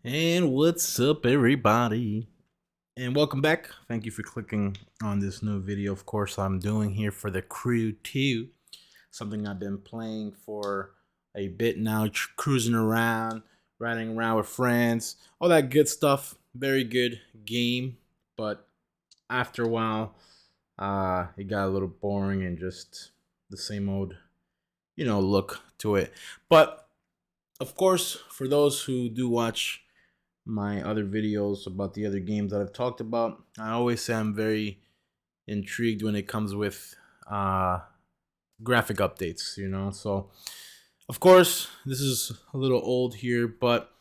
And what's up, everybody? And welcome back. Thank you for clicking on this new video. Of course, I'm doing here for the Crew 2, something I've been playing for a bit now, cruising around, riding around with friends, all that good stuff. Very good game, but after a while, it got a little boring and just the same old, look to it. But of course, for those who do watch my other videos about the other games that I've talked about, I always say I'm very intrigued when it comes with uh, graphic updates, So, of course, this is a little old here, but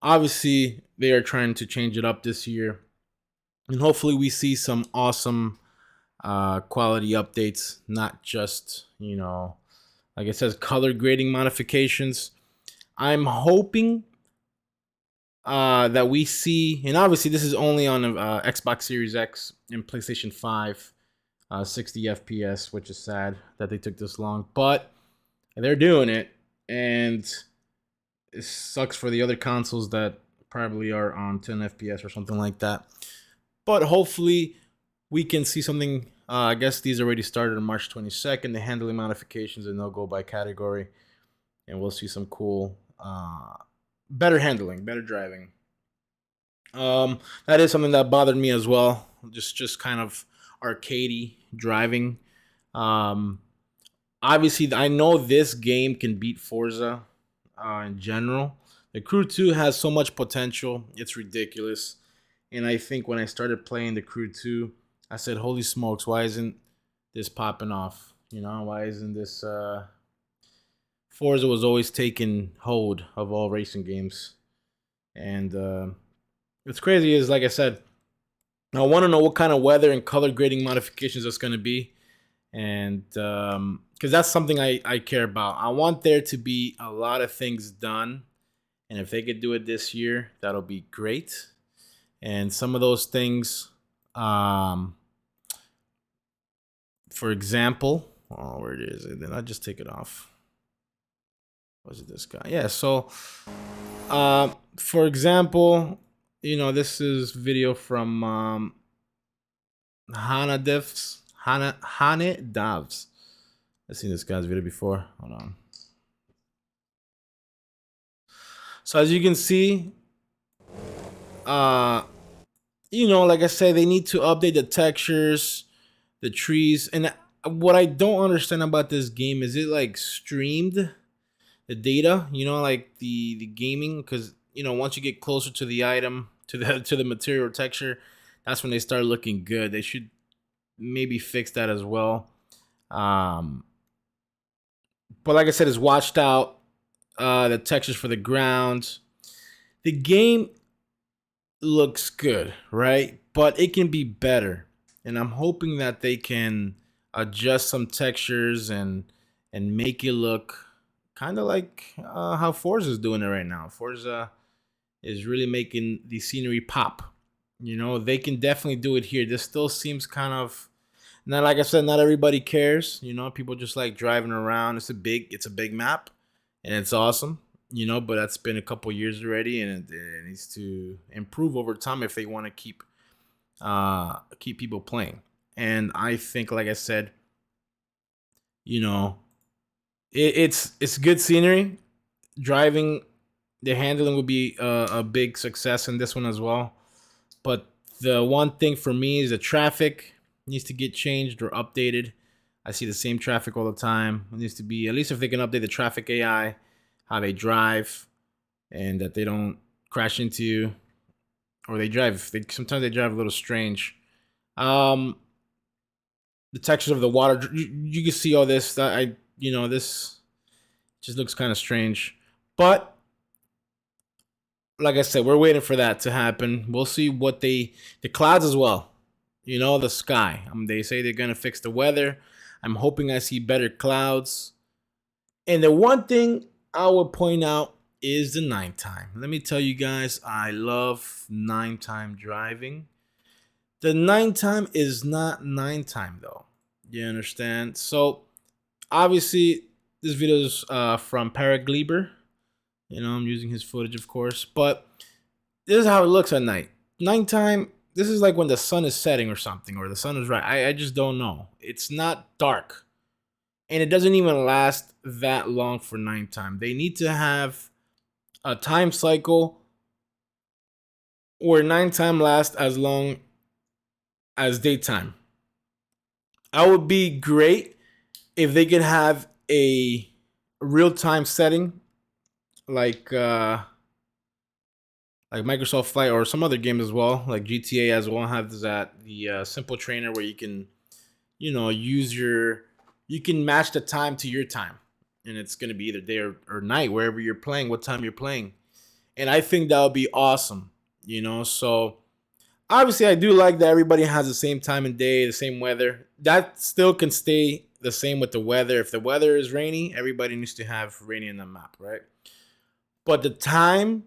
obviously they are trying to change it up this year. And hopefully we see some awesome quality updates, not just, like it says, color grading modifications. I'm hoping that we see, and obviously this is only on Xbox Series X and PlayStation 5, 60 FPS, which is sad that they took this long, but they're doing it, and it sucks for the other consoles that probably are on 10 FPS or something like that. But hopefully we can see something. I guess these already started on March 22nd, the handling modifications, and they'll go by category, and we'll see some cool, better handling, better driving. That is something that bothered me as well. Just kind of arcadey driving. Um, Obviously, I know this game can beat Forza in general. The Crew 2 has so much potential; it's ridiculous. And I think when I started playing the Crew 2, I said, "Holy smokes! Why isn't this popping off? Why isn't this?" Forza was always taking hold of all racing games, and what's crazy is, like I said, I want to know what kind of weather and color grading modifications that's going to be. And because that's something I care about. I want there to be a lot of things done. And if they could do it this year, that'll be great. And some of those things, um, for example, oh, where it is, then I just take it off. Was it this guy? Yeah. So, for example, this is video from hanedafz. Hanedafz. I've seen this guy's video before. Hold on. So as you can see, uh, like I said, they need to update the textures, the trees, and what I don't understand about this game is it like streamed the data, like the gaming, because once you get closer to the item, to the material texture, that's when they start looking good. They should maybe fix that as well. Um, but like I said, it's watched out. The textures for the ground. The game looks good, right? But it can be better. And I'm hoping that they can adjust some textures and make it look kind of like how Forza is doing it right now. Forza is really making the scenery pop. They can definitely do it here. This still seems kind of not, like I said, not everybody cares. People just like driving around. It's a big map, and it's awesome. But that's been a couple years already, and it needs to improve over time if they want to keep people playing. And I think, like I said, you know, it's good scenery. Driving, the handling would be a big success in this one as well. But the one thing for me is the traffic needs to get changed or updated. I see the same traffic all the time. It needs to be, at least if they can update the traffic AI, how they drive, and that they don't crash into you, or sometimes they drive a little strange. Um, the textures of the water, you can see all this. This just looks kind of strange, but like I said, we're waiting for that to happen. We'll see what the clouds as well. The sky. They say they're gonna fix the weather. I'm hoping I see better clouds. And the one thing I would point out is the nighttime. Let me tell you guys, I love nighttime driving. The nighttime is not nighttime though. You understand? So obviously, this video is from Paragleiber. I'm using his footage, of course. But this is how it looks at night. Nighttime, this is like when the sun is setting or something, or the sun is right. I just don't know. It's not dark. And it doesn't even last that long for nighttime. They need to have a time cycle where nighttime lasts as long as daytime. I would be great if they could have a real time setting like Microsoft Flight or some other games as well, like GTA as well have that the simple trainer where you can use you can match the time to your time, and it's gonna be either day or night wherever you're playing, what time you're playing, and I think that would be awesome. So obviously I do like that everybody has the same time and day, the same weather. That still can stay the same with the weather. If the weather is rainy, everybody needs to have rainy in the map, right? But the time,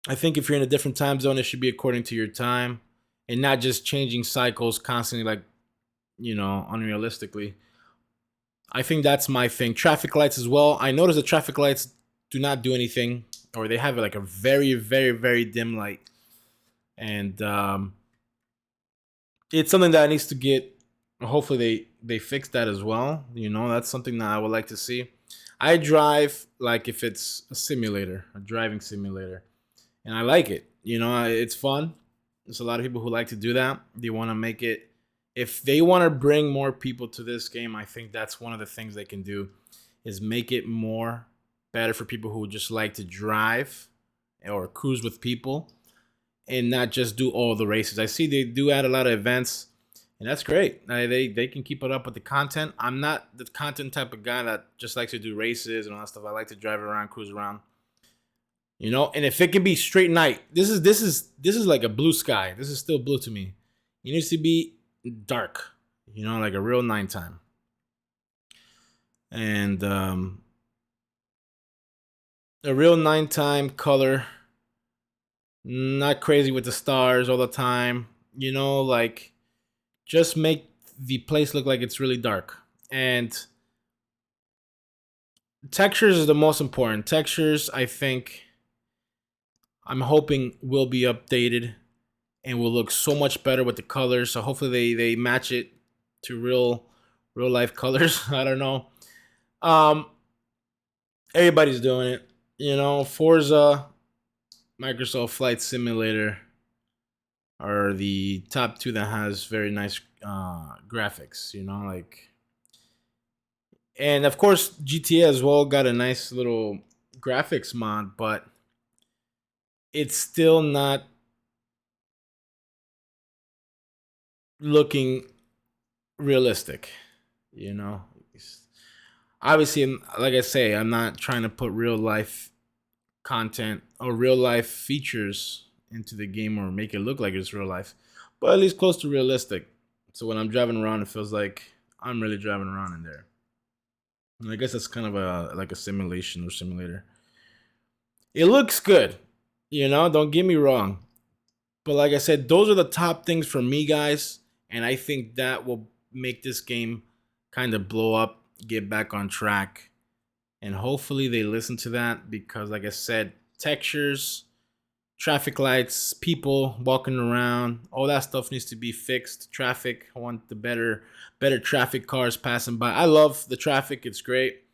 I think if you're in a different time zone, it should be according to your time and not just changing cycles constantly, like, unrealistically. I think that's my thing. Traffic lights as well. I noticed the traffic lights do not do anything, or they have like a very, very, very dim light. And it's something that needs to get, hopefully they fix that as well. That's something that I would like to see. I drive like if it's a simulator, a driving simulator, and I like it. It's fun. There's a lot of people who like to do that. They want to make it, if they want to bring more people to this game, I think that's one of the things they can do, is make it more better for people who just like to drive or cruise with people and not just do all the races. I see they do add a lot of events, and that's great. They can keep it up with the content. I'm not the content type of guy that just likes to do races and all that stuff. I like to drive around, cruise around. And if it can be straight night, this is like a blue sky. This is still blue to me. It needs to be dark, like a real nighttime. And a real nighttime color, not crazy with the stars all the time. Like, just make the place look like it's really dark. And textures is the most important. Textures, I think, I'm hoping will be updated and will look so much better with the colors. So hopefully they match it to real life colors. I don't know. Everybody's doing it. Forza, Microsoft Flight Simulator are the top two that has very nice graphics. And of course GTA as well got a nice little graphics mod, but it's still not looking realistic. Obviously, like I say, I'm not trying to put real life content or real life features into the game or make it look like it's real life, but at least close to realistic. So when I'm driving around, it feels like I'm really driving around in there. And I guess that's kind of like a simulation or simulator. It looks good, don't get me wrong. But like I said, those are the top things for me, guys. And I think that will make this game kind of blow up, get back on track. And hopefully they listen to that, because like I said, textures, traffic lights, people walking around, all that stuff needs to be fixed. Traffic, I want the better traffic, cars passing by. I love the traffic, it's great.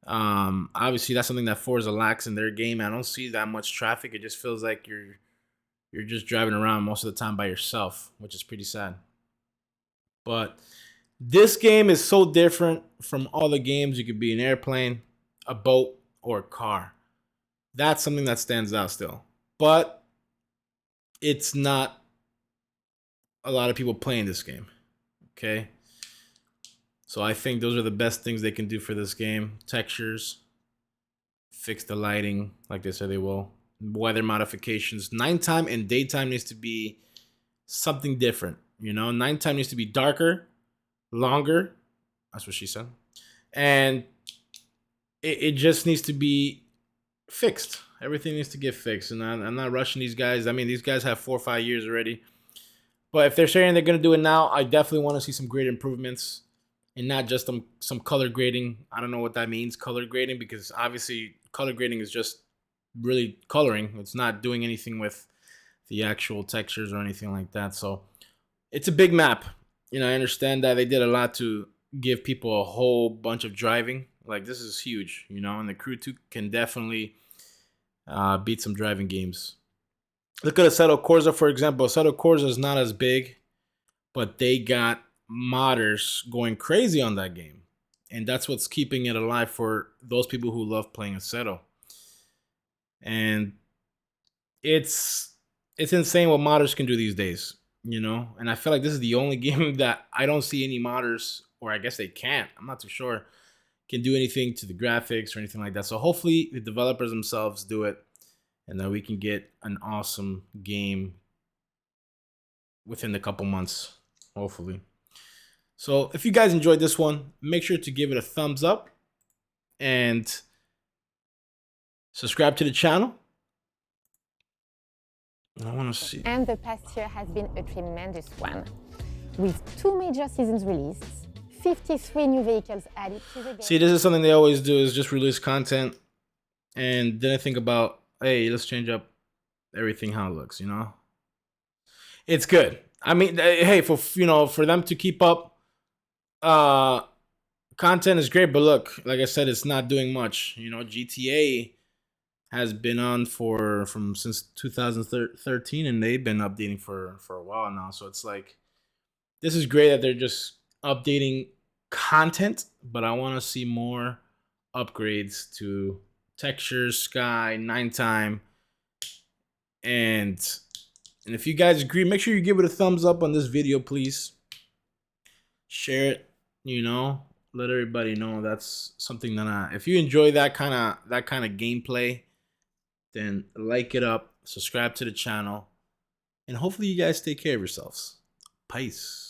Obviously that's something that Forza lacks in their game. I don't see that much traffic. It just feels like you're just driving around most of the time by yourself, which is pretty sad. But this game is so different from all the games. You could be an airplane, a boat, or a car. That's something that stands out still. But it's not a lot of people playing this game. Okay? So I think those are the best things they can do for this game. Textures, fix the lighting, like they said they will. Weather modifications. Nighttime and daytime needs to be something different. Nighttime needs to be darker, longer. That's what she said. And it just needs to be fixed. Everything needs to get fixed. And I'm not rushing these guys. I mean, these guys have 4 or 5 years already. But if they're saying they're going to do it now, I definitely want to see some great improvements. and not just some color grading. I don't know what that means, color grading, because obviously color grading is just really coloring. It's not doing anything with the actual textures or anything like that. So it's a big map. I understand that they did a lot to give people a whole bunch of driving. Like, this is huge, and the Crew 2 can definitely beat some driving games. Look at Assetto Corsa, for example. Assetto Corsa is not as big, but they got modders going crazy on that game. And that's what's keeping it alive for those people who love playing Assetto. And it's insane what modders can do these days, And I feel like this is the only game that I don't see any modders, or I guess they can't, I'm not too sure, can do anything to the graphics or anything like that. So hopefully the developers themselves do it, and then we can get an awesome game within a couple months, hopefully. So if you guys enjoyed this one, make sure to give it a thumbs up and subscribe to the channel. I want to see. And the past year has been a tremendous one, with 2 major seasons released, 53 new vehicles added to the game. See, this is something they always do, is just release content and then I think about, hey, let's change up everything how it looks, It's good. I mean, hey, for them to keep up content is great, but look, like I said, it's not doing much. GTA has been on since 2013, and they've been updating for a while now. So it's like, this is great that they're just updating content, but I want to see more upgrades to textures, sky, nighttime, and if you guys agree, make sure you give it a thumbs up on this video, please. Share it, let everybody know that's something that if you enjoy that kind of gameplay, then like it up, subscribe to the channel, and hopefully you guys take care of yourselves. Peace.